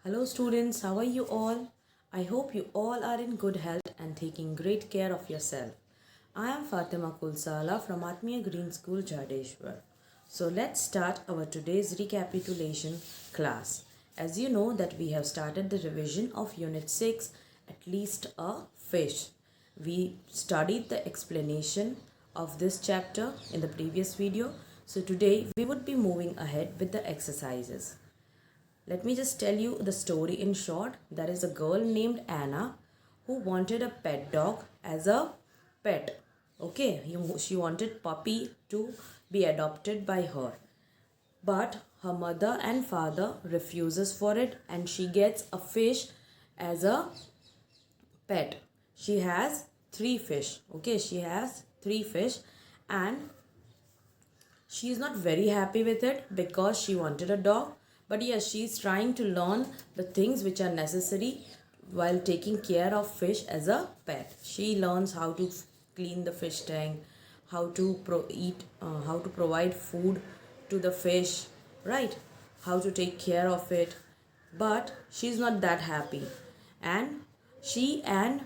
Hello students, how are you all? I hope you all are in good health and taking great care of yourself. I am Fatima Kulsala from Atmiya Green School, Jadeshwar. So let's start our today's recapitulation class. As you know that we have started the revision of Unit 6, At Least a Fish. We studied the explanation of this chapter in the previous video. So today we would be moving ahead with the exercises. Let me just tell you the story in short. There is a girl named Anna who wanted a pet dog as a pet. Okay, she wanted puppy to be adopted by her. But her mother and father refuses for it and she gets a fish as a pet. She has three fish. Okay, she has three fish and she is not very happy with it because she wanted a dog, but yes, she is trying to learn the things which are necessary while taking care of fish as a pet. She learns how to clean the fish tank, how to how to provide food to the fish, right? How to take care of it, but she's not that happy. And she and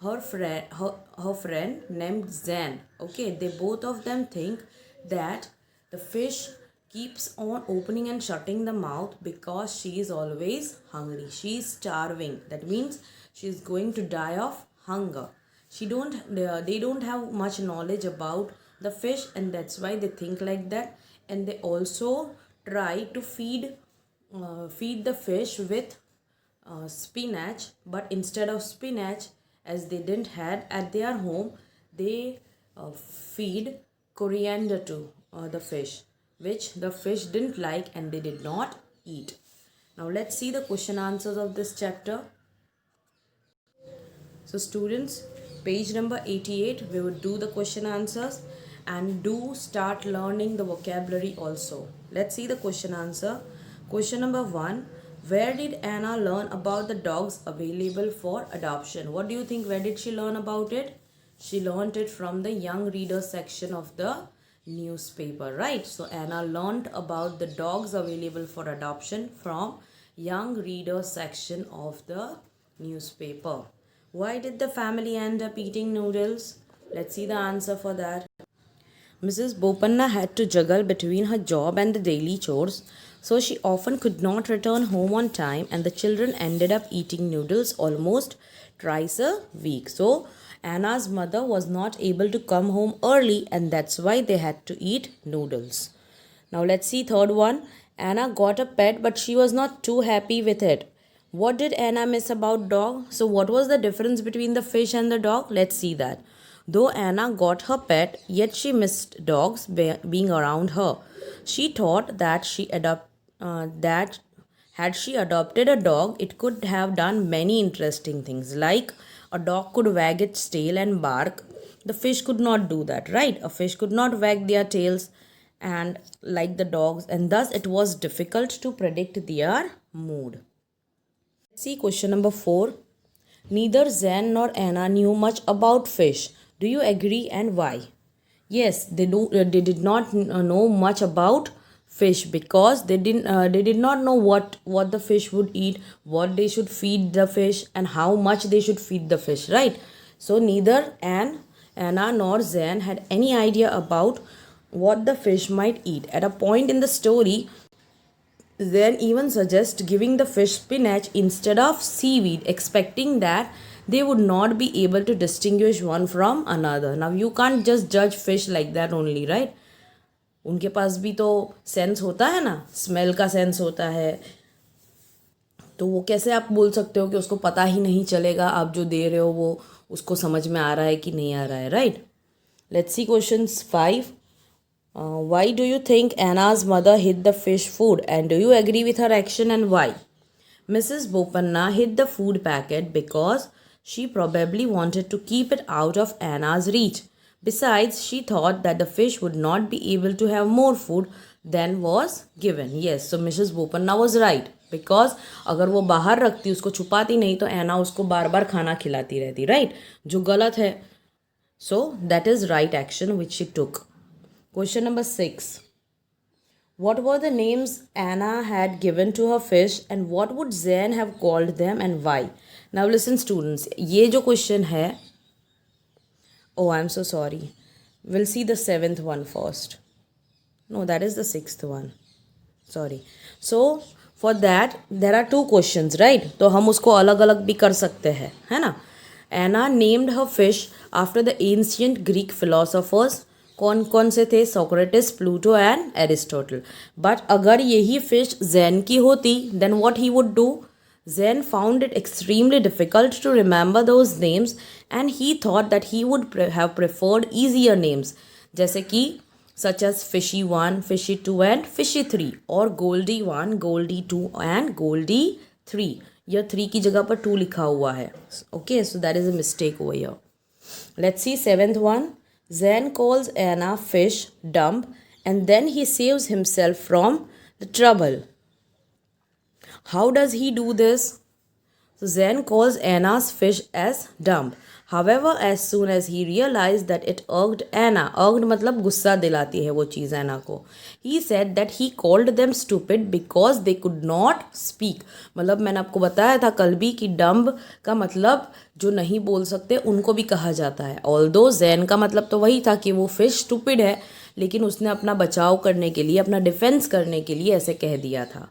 her friend named Zen, okay, they both of them think that the fish keeps on opening and shutting the mouth because she is always hungry. She is starving. That means she is going to die of hunger. They don't have much knowledge about the fish, and that's why they think like that. And they also try to feed the fish with spinach, but instead of spinach, as they didn't had at their home, they feed coriander to the fish, which the fish didn't like and they did not eat. Now let's see the question answers of this chapter. So students, page number 88, we would do the question answers and do start learning the vocabulary also. Let's see the question answer. Question number 1, where did Anna learn about the dogs available for adoption? What do you think? Where did she learn about it? She learned it from the young reader section of the newspaper, right? So Anna learned about the dogs available for adoption from young reader section of the newspaper. Why did the family end up eating noodles? Let's see the answer for that. Mrs. Bopanna had to juggle between her job and the daily chores, so she often could not return home on time, and the children ended up eating noodles almost twice a week. So, Anna's mother was not able to come home early, and that's why they had to eat noodles. Now, let's see third one. Anna got a pet, but she was not too happy with it. What did Anna miss about dog? So what was the difference between the fish and the dog? Let's see that. Though Anna got her pet, yet she missed dogs being around her. She thought that that had she adopted a dog, it could have done many interesting things. Like a dog could wag its tail and bark. The fish could not do that, right? A fish could not wag their tails and like the dogs, and thus it was difficult to predict their mood. See question number 4. Neither Zen nor Anna knew much about fish. Do you agree and why? Yes, they did not know much about fish because they did not know what the fish would eat, what they should feed the fish, and how much they should feed the fish, right? So neither Anna nor Zen had any idea about what the fish might eat. At a point in the story, Zen even suggests giving the fish spinach instead of seaweed, expecting that they would not be able to distinguish one from another. Now you can't just judge fish like that only, right? उनके पास भी तो sense होता है ना, smell का sense होता है, तो वो कैसे आप बोल सकते हो कि उसको पता ही नहीं चलेगा आप जो दे रहे हो वो उसको समझ में आ रहा है कि नहीं आ रहा है, right? Let's see questions 5. Why do you think Anna's mother hid the fish food, and do you agree with her action and why? Mrs. Bopanna hid the food packet because she probably wanted to keep it out of Anna's reach. Besides, she thought that the fish would not be able to have more food than was given. Yes, so Mrs. Bopanna was right. Because अगर वो बाहर रखती उसको छुपाती नहीं तो एना उसको बार बार खाना खिलाती रहती, राइट? जो गलत है. So that is right action which she took. Question number 6. What were the names Anna had given to her fish and what would Zen have called them and why? Now listen students, ये जो question है, oh I'm so sorry, we'll see the seventh one first. No, that is the sixth one. Sorry. So for that there are two questions, right? तो हम उसको अलग अलग भी कर सकते हैं, है ना? Anna named her fish after the ancient Greek philosophers. कौन कौन से थे? Socrates, Pluto and Aristotle. But अगर यही फिश जैन की होती then what he would do? Zen found it extremely difficult to remember those names and he thought that he would have preferred easier names जैसे कि such as Fishy 1, Fishy 2 and Fishy 3 और Goldie 1, Goldie 2 and Goldie 3. यह 3 की जगह पर 2 लिखा हुआ है. Okay, so that is a mistake over here. Let's see seventh one. Zen calls Anna fish dumb and then he saves himself from the trouble. How does he do this? So Zen calls Anna's fish as dumb. However, as soon as he realized that it irked Anna, irked मतलब गुस्सा दिलाती है वो चीज़ Anna को, he said that he called them stupid because they could not speak. मतलब मैंने आपको बताया था कल भी कि dumb का मतलब जो नहीं बोल सकते उनको भी कहा जाता है. Although Zen का मतलब तो वही था कि वो fish stupid है, लेकिन उसने अपना बचाव करने के लिए, अपना डिफेंस करने के लिए ऐसे कह दिया था.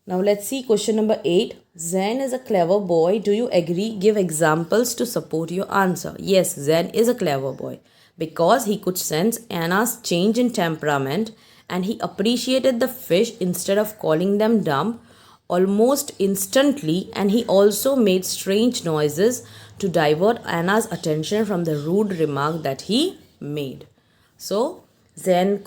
Now let's see question number 8. Zen is a clever boy. Do you agree? Give examples to support your answer. Yes, Zen is a clever boy because he could sense Anna's change in temperament and he appreciated the fish instead of calling them dumb almost instantly, and he also made strange noises to divert Anna's attention from the rude remark that he made. So Zen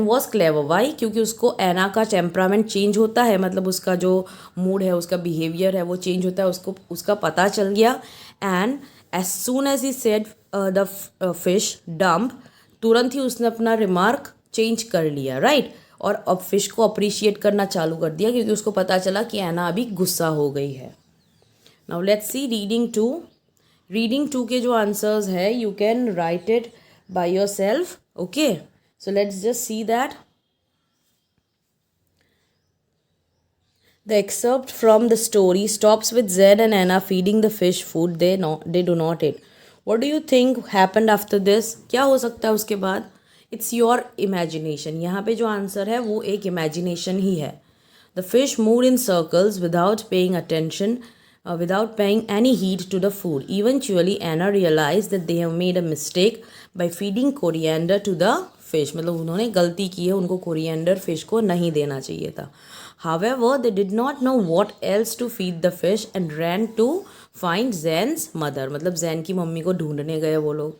was clever. Why? क्योंकि उसको एना का temperament change होता है, मतलब उसका जो mood है, उसका बिहेवियर है वो चेंज होता है, उसको उसका पता चल गया. And as soon as he said the fish dump, तुरंत ही उसने अपना रिमार्क चेंज कर लिया, राइट? और अब फिश को अप्रिशिएट करना चालू कर दिया क्योंकि उसको पता चला कि एना अभी गुस्सा हो गई है. Now let's C reading 2. Reading 2 के जो आंसर्स है you can write it by your self. Okay, so let's just see that. The excerpt from the story stops with Zen and Anna feeding the fish food they do not eat. What do you think happened after this? क्या हो सकता है उसके बाद? It's your imagination. यहाँ पे जो answer है वो एक imagination ही है. The fish moved in circles without paying attention, without paying any heed to the food. Eventually, Anna realized that they have made a mistake by feeding coriander to the fish. मतलब उन्होंने गलती की है, उनको coriander fish को नहीं देना चाहिए था. However, they did not know what else to feed the fish and ran to find Zen's mother. मतलब जैन की मम्मी को ढूंढने गए वो लोग.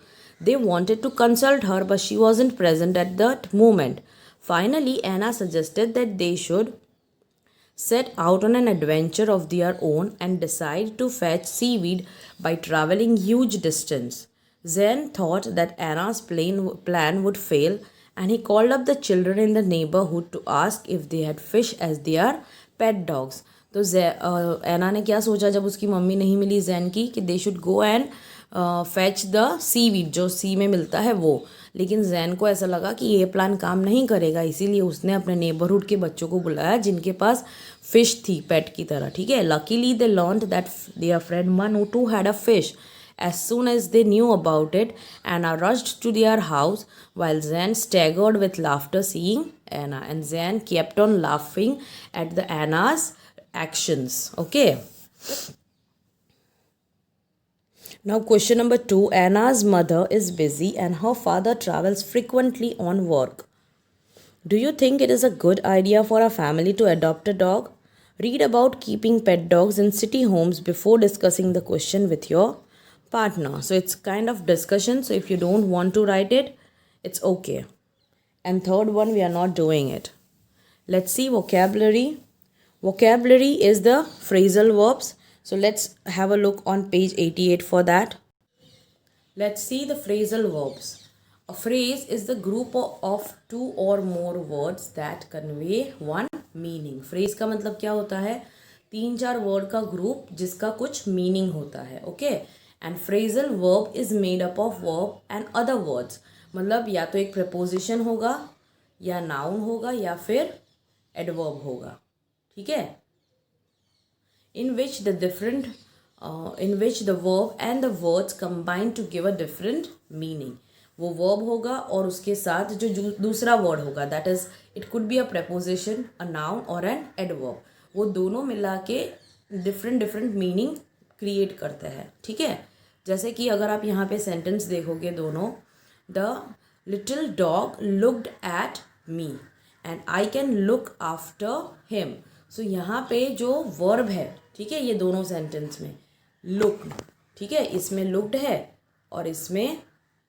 They wanted to consult her, but she wasn't present at that moment. Finally, Anna suggested that they should set out on an adventure of their own and decide to fetch seaweed by traveling huge distance. Zen thought that Anna's plan would fail, and he called up the children in the neighborhood to ask if they had fish as their pet dogs. तो एना ने क्या सोचा जब उसकी mummy नहीं मिली जैन की, कि they should go and fetch the seaweed, जो सी में मिलता है वो. लेकिन जैन को ऐसा लगा कि ये प्लान काम नहीं करेगा, इसीलिए उसने अपने नेबरहुड के बच्चों को बुलाया जिनके पास फिश थी पेट की तरह. ठीक है. Luckily they learned that their friend Manu too had a fish. As soon as they knew about it, Anna rushed to their house while Zen staggered with laughter seeing Anna. And Zen kept on laughing at the Anna's actions. Okay. Now question number 2. Anna's mother is busy and her father travels frequently on work. Do you think it is a good idea for a family to adopt a dog? Read about keeping pet dogs in city homes before discussing the question with your partner. So it's kind of discussion. So if you don't want to write it, it's okay. And third one, we are not doing it. Let's see vocabulary. Vocabulary is the phrasal verbs. So let's have a look on page 88 for that. Let's see the phrasal verbs. A phrase is the group of two or more words that convey one meaning. Phrase का मतलब क्या होता है? 3-4 word का group जिसका कुछ meaning होता है. Okay. And phrasal verb is made up of verb and other words. मतलब या तो एक प्रपोजिशन होगा या नाउन होगा या फिर एडवर्ब होगा, ठीक है। in which the verb and the words combine to give a different meaning. वो verb होगा और उसके साथ जो दूसरा word होगा, that is it could be a preposition, a noun or an adverb, वो दोनों मिला के different meaning create करते हैं, ठीक है। जैसे कि अगर आप यहाँ पे sentence देखोगे दोनों, the little dog looked at me and I can look after him. So यहाँ पे जो verb है, ठीक है, ये दोनों सेंटेंस में लुक, ठीक है, इसमें लुक्ड है और इसमें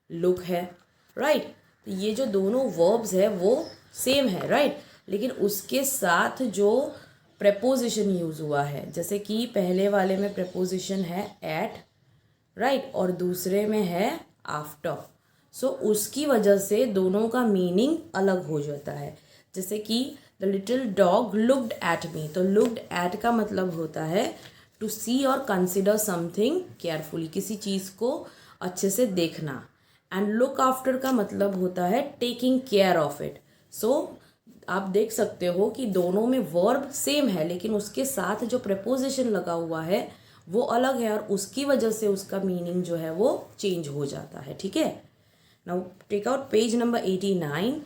लुक है, राइट। तो ये जो दोनों वर्ब्स है वो सेम है, राइट, लेकिन उसके साथ जो प्रेपोजिशन यूज़ हुआ है, जैसे कि पहले वाले में प्रेपोजिशन है एट, राइट, और दूसरे में है आफ्टर। सो उसकी वजह से दोनों का मीनिंग अलग हो जाता है। जैसे कि the little dog looked at me, तो लुक्ड एट का मतलब होता है टू सी और कंसिडर समथिंग केयरफुली, किसी चीज़ को अच्छे से देखना। एंड लुक आफ्टर का मतलब होता है टेकिंग केयर ऑफ इट। सो आप देख सकते हो कि दोनों में वर्ब सेम है, लेकिन उसके साथ जो प्रेपोजिशन लगा हुआ है वो अलग है, और उसकी वजह से उसका मीनिंग जो है वो चेंज हो जाता है, ठीक है। Now take out page number 89.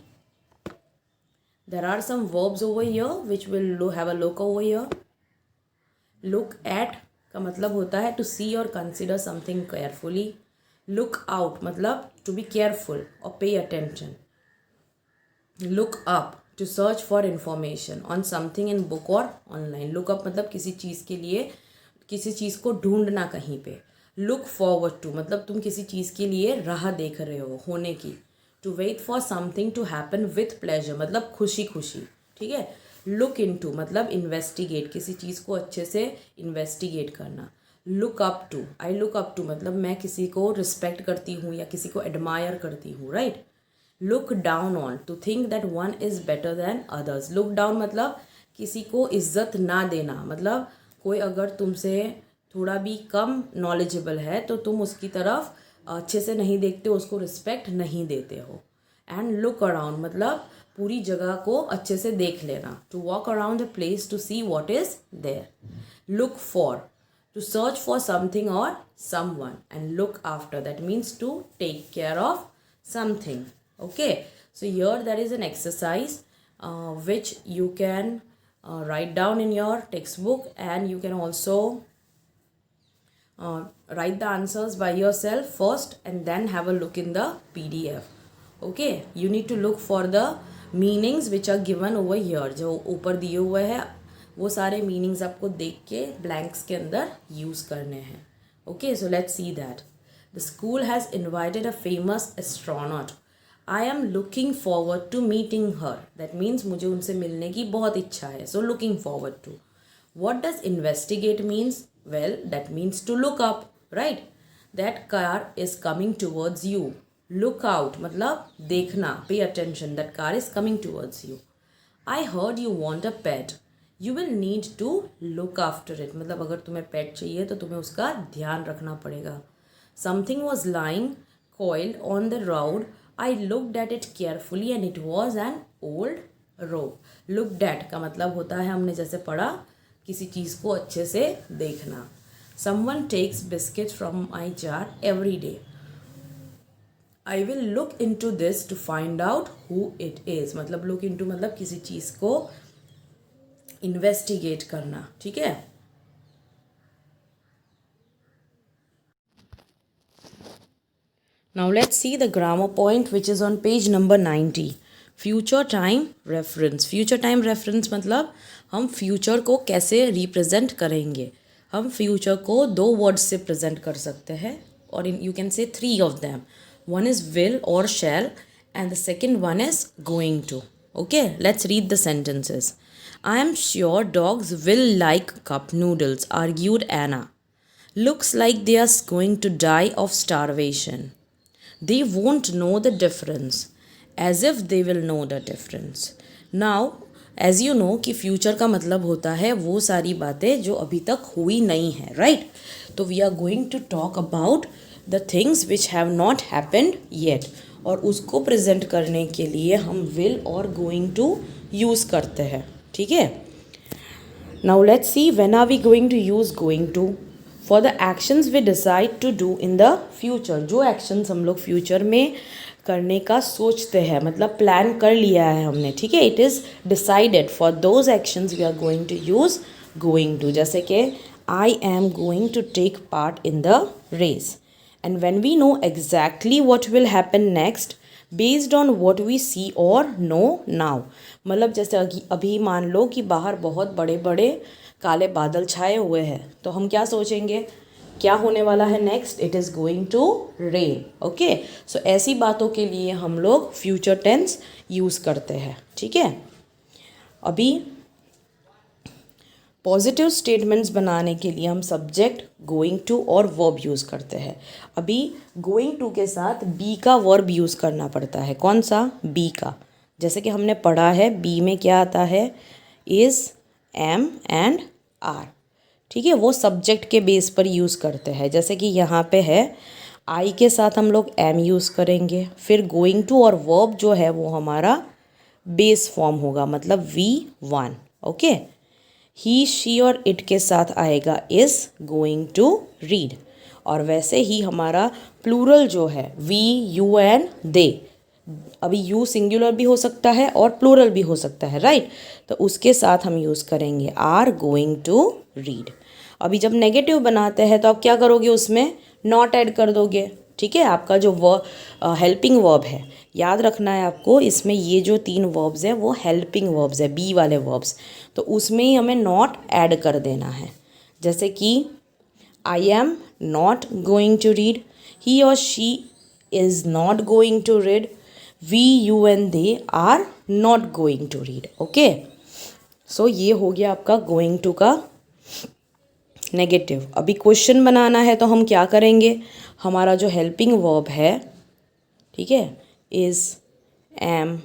There are some verbs over here which will have a look over here. Look at का मतलब होता है to see or consider something carefully. Look out मतलब to be careful or pay attention. Look up to search for information on something in book or online. Look up मतलब किसी चीज़ के लिए किसी चीज़ को ढूंढना कहीं पे. Look forward to मतलब तुम किसी चीज़ के लिए राह देख रहे हो होने की. To wait for something to happen with pleasure मतलब खुशी खुशी, ठीक है। लुक इनटू मतलब इन्वेस्टिगेट, किसी चीज़ को अच्छे से इन्वेस्टिगेट करना। Look up to, I look up to मतलब मैं किसी को रिस्पेक्ट करती हूँ या किसी को एडमायर करती हूँ, right. Look down on, to think that one is better than others. Look down मतलब किसी को इज्जत ना देना, मतलब कोई अगर तुमसे थोड़ा भी कम नॉलेजेबल है तो तुम उसकी तरफ अच्छे से नहीं देखते हो, उसको रिस्पेक्ट नहीं देते हो। एंड लुक अराउंड मतलब पूरी जगह को अच्छे से देख लेना, to walk around the place to see what is there. Look for, to search for something or someone. And look after, that means to take care of something, okay. So here there is an exercise which you can write down in your textbook, and you can also write the answers by yourself first and then have a look in the PDF. Okay, you need to look for the meanings which are given over here. जो ऊपर दिए हुए हैं वो सारे meanings आपको देख के blanks के अंदर use करने हैं. Okay, so let's see that. The school has invited a famous astronaut. I am looking forward to meeting her. That means मुझे उनसे मिलने की बहुत इच्छा है. So looking forward to. What does investigate means? Well, that means to look up, right? That car is coming towards you. Look out मतलब देखना, pay attention. That car is coming towards you. I heard you want a pet. You will need to look after it. मतलब अगर तुम्हें pet चाहिए तो तुम्हें उसका ध्यान रखना पड़ेगा. Something was lying coiled on the road. I looked at it carefully and it was an old rope. Looked at का मतलब होता है, हमने जैसे पढ़ा, किसी चीज़ को अच्छे से देखना. Someone takes biscuits from my jar every day. I will look into this to find out who it is. मतलब look into मतलब किसी चीज़ को investigate करना, ठीक है। Now let's see the grammar point which is on page number 90. Future time reference. Future time reference मतलब हम future को कैसे रिप्रेजेंट करेंगे. हम फ्यूचर को दो वर्ड्स से प्रेजेंट कर सकते हैं, और you can say 3 of them. One is will or shall and the second one is going to. Okay, let's read the sentences. I am sure dogs will like cup noodles, argued Anna. Looks like they are going to die of starvation. They won't know the difference. As if they will know the difference. Now, as you know कि future का मतलब होता है वो सारी बातें जो अभी तक हुई नहीं है, राइट. तो we are going to talk about the things which have not happened yet. और उसको प्रेजेंट करने के लिए हम विल और गोइंग टू यूज़ करते हैं, ठीक है। Now let's see when are we going to use going to for the actions we decide to do in the future. जो एक्शंस हम लोग फ्यूचर में करने का सोचते हैं, मतलब प्लान कर लिया है हमने, ठीक है, it is decided, for those actions we are going to use going to. जैसे कि I am going to take part in the race, and when we know exactly what will happen next based on what we see or know now. मतलब जैसे अभी मान लो कि बाहर बहुत बड़े बड़े काले बादल छाए हुए हैं, तो हम क्या सोचेंगे, क्या होने वाला है next, it is going to rain, okay. So ऐसी बातों के लिए हम लोग फ्यूचर टेंस यूज़ करते हैं, ठीक है। अभी पॉजिटिव स्टेटमेंट्स बनाने के लिए हम सब्जेक्ट, गोइंग टू और वर्ब यूज़ करते हैं। अभी गोइंग टू के साथ बी का वर्ब यूज़ करना पड़ता है। कौन सा, बी का। जैसे कि हमने पढ़ा है बी में क्या आता है, इज़, एम एंड आर, ठीक है, वो सब्जेक्ट के बेस पर यूज़ करते हैं। जैसे कि यहाँ पे है आई के साथ हम लोग एम यूज़ करेंगे, फिर गोइंग टू और वर्ब जो है वो हमारा बेस फॉर्म होगा, मतलब V1, ओके। ही, शी और इट के साथ आएगा इज़ गोइंग टू रीड, और वैसे ही हमारा प्लूरल जो है वी, यू एंड दे। अभी यू सिंगुलर भी हो सकता है और प्लूरल भी हो सकता है, राइट। तो उसके साथ हम यूज़ करेंगे आर गोइंग टू रीड। अभी जब नेगेटिव बनाते हैं तो आप क्या करोगे, उसमें नॉट ऐड कर दोगे, ठीक है। आपका जो हेल्पिंग वर्ब है, याद रखना है आपको, इसमें ये जो 3 वर्ब्स हैं वो हेल्पिंग वर्ब्स है, बी वाले वर्ब्स, तो उसमें ही हमें नॉट ऐड कर देना है। जैसे कि I am not going to read, he or she is not going to read, we, you and they are not going to read, okay. So ये हो गया आपका गोइंग टू का नेगेटिव। अभी क्वेश्चन बनाना है तो हम क्या करेंगे, हमारा जो हेल्पिंग वर्ब है, ठीक है, इज़, एम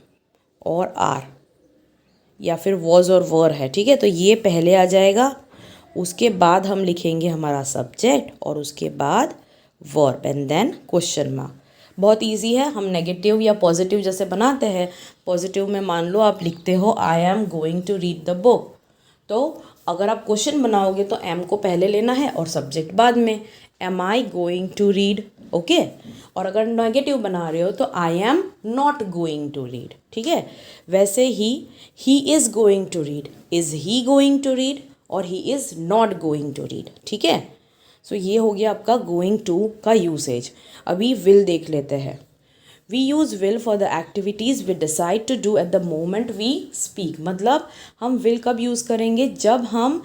और आर, या फिर वॉज और वर है, ठीक है, तो ये पहले आ जाएगा, उसके बाद हम लिखेंगे हमारा सब्जेक्ट और उसके बाद verb and then question mark. बहुत इजी है, हम नेगेटिव या पॉजिटिव जैसे बनाते हैं। पॉजिटिव में मान लो आप लिखते हो I am going to read the book, तो अगर आप क्वेश्चन बनाओगे तो एम को पहले लेना है और सब्जेक्ट बाद में, am I going to read, okay. और अगर नेगेटिव बना रहे हो तो I am not going to read, ठीक है। वैसे he is going to read, is he going to read, और he is not going to read, ठीक है। सो ये हो गया आपका गोइंग टू का यूसेज। अभी विल देख लेते हैं। We use will for the activities we decide to do at the moment we speak. मतलब हम विल कब यूज़ करेंगे, जब हम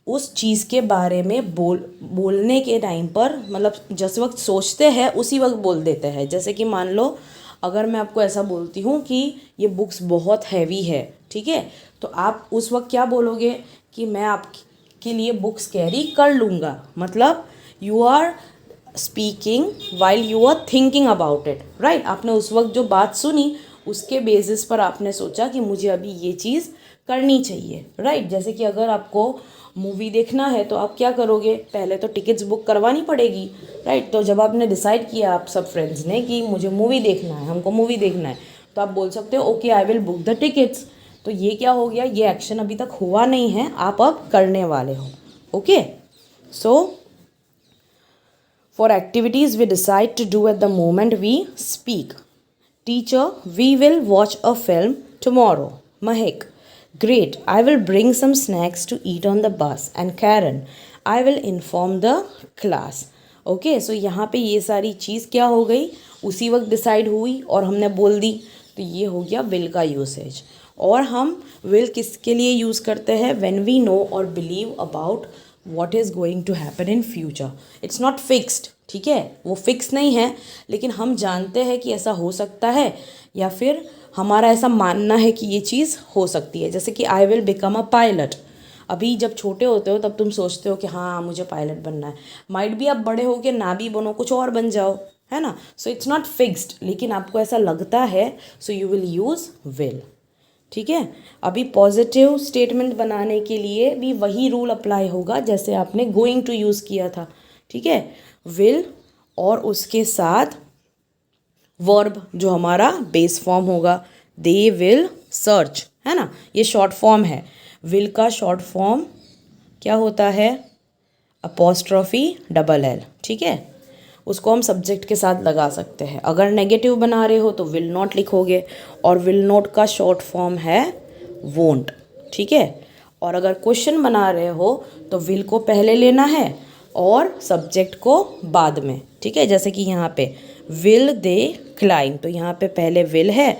उस चीज़ के बारे में बोलने के टाइम पर, मतलब जिस वक्त सोचते हैं उसी वक्त बोल देते हैं। जैसे कि मान लो अगर मैं आपको ऐसा बोलती हूँ कि ये बुक्स बहुत हैवी है, ठीक है, तो आप उस वक्त क्या बोलोगे कि मैं आपके लिए बुक्स कैरी कर लूँगा। मतलब you are speaking while you are thinking about it, right. आपने उस वक्त जो बात सुनी उसके बेसिस पर आपने सोचा कि मुझे अभी ये चीज़ करनी चाहिए, राइट। जैसे कि अगर आपको मूवी देखना है तो आप क्या करोगे, पहले तो टिकट्स बुक करवानी पड़ेगी, राइट। तो जब आपने डिसाइड किया आप सब फ्रेंड्स ने कि मुझे मूवी देखना है, हमको मूवी देखना है, तो आप बोल सकते हो okay I will book the tickets. तो ये क्या हो गया, ये एक्शन अभी तक हुआ नहीं है, आप अब करने वाले हो, okay. So for activities we decide to do at the moment we speak. Teacher, we will watch a film tomorrow. Mahek, great. I will bring some snacks to eat on the bus. And Karen, I will inform the class. Okay, so यहाँ पे ये सारी चीज़ क्या हो गई, उसी वक्त decide हुई और हमने बोल दी, तो ये हो गया विल का यूसेज। और हम विल किसके लिए यूज़ करते हैं, व्हेन वी नो और believe about what is going to happen in future. It's not fixed, ठीक है, वो फिक्स नहीं है, लेकिन हम जानते हैं कि ऐसा हो सकता है, या फिर हमारा ऐसा मानना है कि ये चीज़ हो सकती है। जैसे कि I will become a pilot. अभी जब छोटे होते हो तब तुम सोचते हो कि हाँ मुझे पायलट बनना है, माइट भी आप बड़े हो के ना भी बनो, कुछ और बन जाओ, है ना। सो इट्स नॉट फिक्स्ड, लेकिन आपको ऐसा लगता है, so you will use will, ठीक है। अभी पॉजिटिव स्टेटमेंट बनाने के लिए भी वही रूल अप्लाई होगा जैसे आपने गोइंग टू यूज़ किया था, ठीक है। विल और उसके साथ वर्ब जो हमारा बेस फॉर्म होगा, दे विल सर्च, है ना, ये शॉर्ट फॉर्म है। विल का शॉर्ट फॉर्म क्या होता है, अपॉस्ट्रॉफी डबल एल, ठीक है। उसको हम सब्जेक्ट के साथ लगा सकते हैं। अगर नेगेटिव बना रहे हो तो विल नॉट लिखोगे, और विल नॉट का शॉर्ट फॉर्म है वोंट, ठीक है। और अगर क्वेश्चन बना रहे हो तो विल को पहले लेना है और सब्जेक्ट को बाद में, ठीक है। जैसे कि यहाँ पे विल दे क्लाइम, तो यहाँ पे पहले विल है,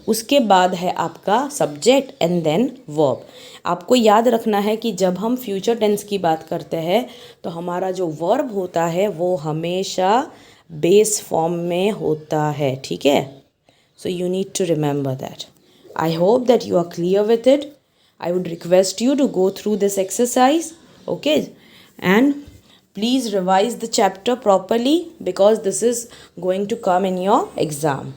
उसके बाद है आपका सब्जेक्ट एंड देन वर्ब। आपको याद रखना है कि जब हम फ्यूचर टेंस की बात करते हैं तो हमारा जो वर्ब होता है वो हमेशा बेस फॉर्म में होता है, ठीक है। So you need to remember that. I hope that you are clear with it. I would request you to go through this exercise, okay? And please revise the chapter properly because this is going to come in your exam.